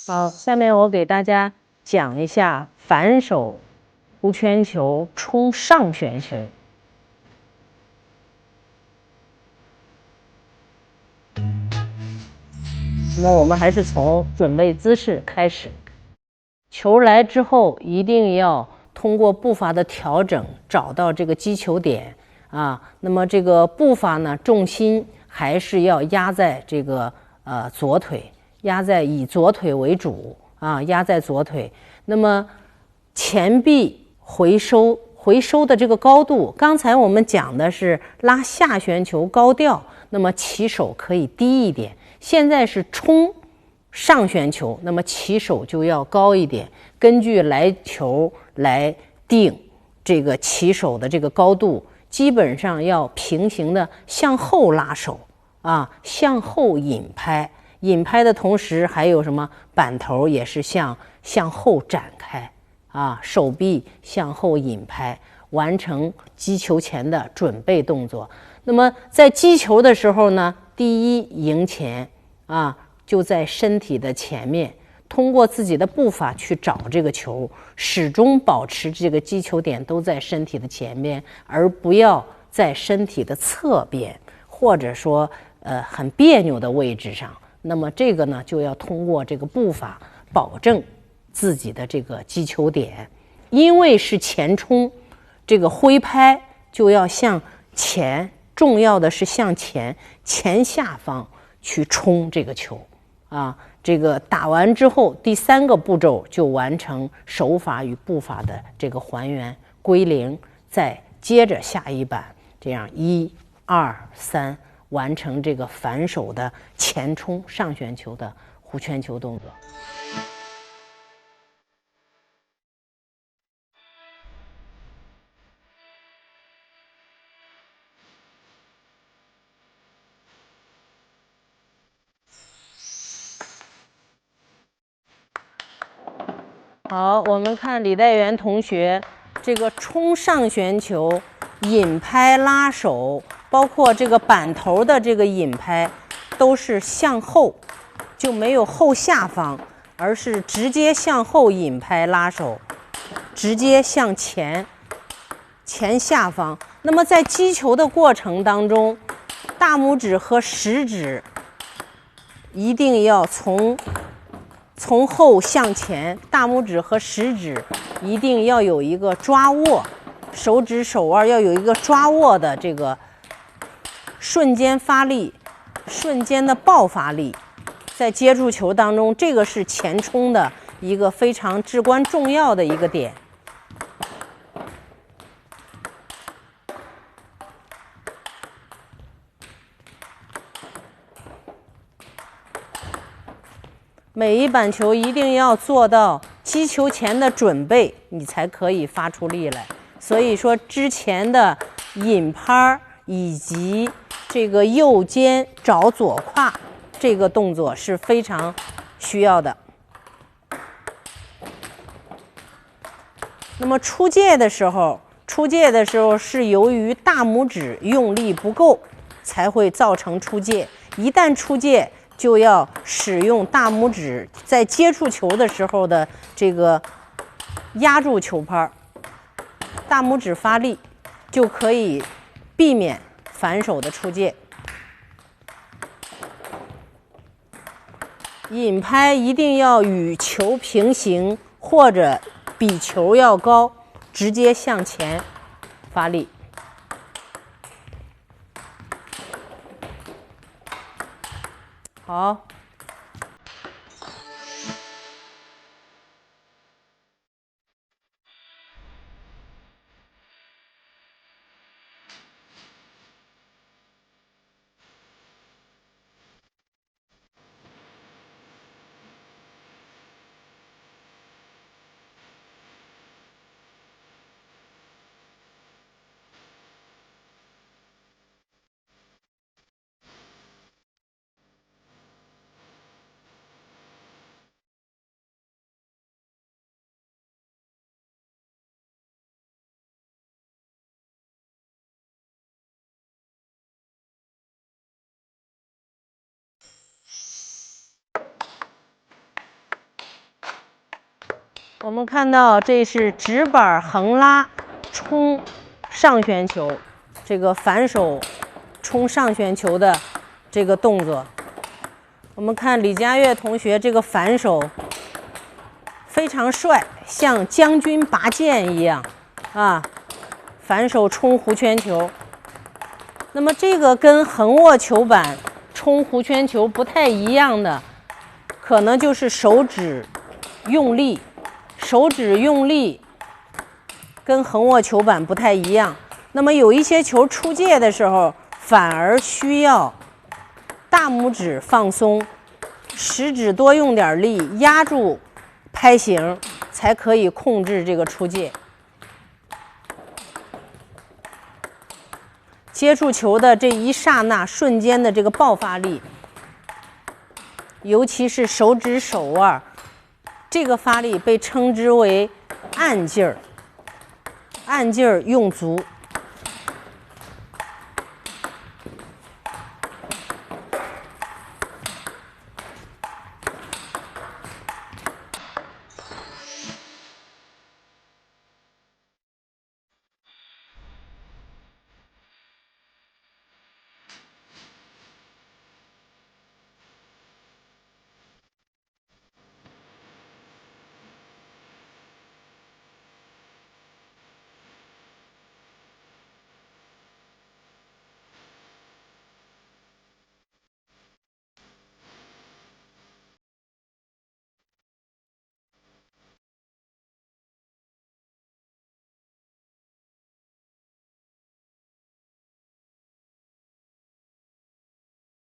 好，下面我给大家讲一下反手弧圈球冲上旋球。那么我们还是从准备姿势开始。球来之后，一定要通过步伐的调整，找到这个击球点啊。那么这个步伐呢，重心还是要压在这个左腿，以左腿为主啊，压在左腿。那么前臂回收的这个高度，刚才我们讲的是拉下旋球高调，那么起手可以低一点。现在是冲上旋球，那么起手就要高一点，根据来球来定这个起手的这个高度，基本上要平行的向后拉手啊，向后引拍。引拍的同时还有什么板头也是向后展开啊，手臂向后引拍，完成击球前的准备动作。那么在击球的时候呢，第一迎前啊，就在身体的前面，通过自己的步伐去找这个球，始终保持这个击球点都在身体的前面，而不要在身体的侧边，或者说很别扭的位置上。那么这个呢，就要通过这个步伐保证自己的这个击球点，因为是前冲，这个挥拍就要向前，重要的是向前下方去冲这个球啊。这个打完之后，第3个步骤就完成手法与步伐的这个还原归零，再接着下一板，这样1、2、3。完成这个反手的前冲上旋球的弧圈球动作。好，我们看李代元同学这个冲上旋球、引拍拉手，包括这个板头的这个引拍，都是向后，就没有后下方，而是直接向后引拍拉手，直接向前下方。那么在击球的过程当中，大拇指和食指一定要从后向前，大拇指和食指一定要有一个抓握，手指手腕要有一个抓握的这个瞬间发力、瞬间的爆发力。在接触球当中，这个是前冲的一个非常至关重要的一个点。每一板球一定要做到击球前的准备，你才可以发出力来。所以说，之前的引拍以及这个右肩找左胯这个动作是非常需要的。那么出界的时候是由于大拇指用力不够，才会造成出界。一旦出界，就要使用大拇指在接触球的时候的这个压住球拍，大拇指发力，就可以避免反手的出界。引拍一定要与球平行，或者比球要高，直接向前发力。好。我们看到这是直板横拉冲上旋球，这个反手冲上旋球的这个动作。我们看李佳悦同学这个反手非常帅，像将军拔剑一样啊，反手冲弧圈球。那么这个跟横握球板冲弧圈球不太一样的，可能就是手指用力，手指用力跟横握球板不太一样。那么有一些球出界的时候，反而需要大拇指放松，食指多用点力，压住拍形，才可以控制这个出界。接触球的这一刹那瞬间的这个爆发力，尤其是手指手腕，这个发力被称之为按劲儿，按劲儿用足。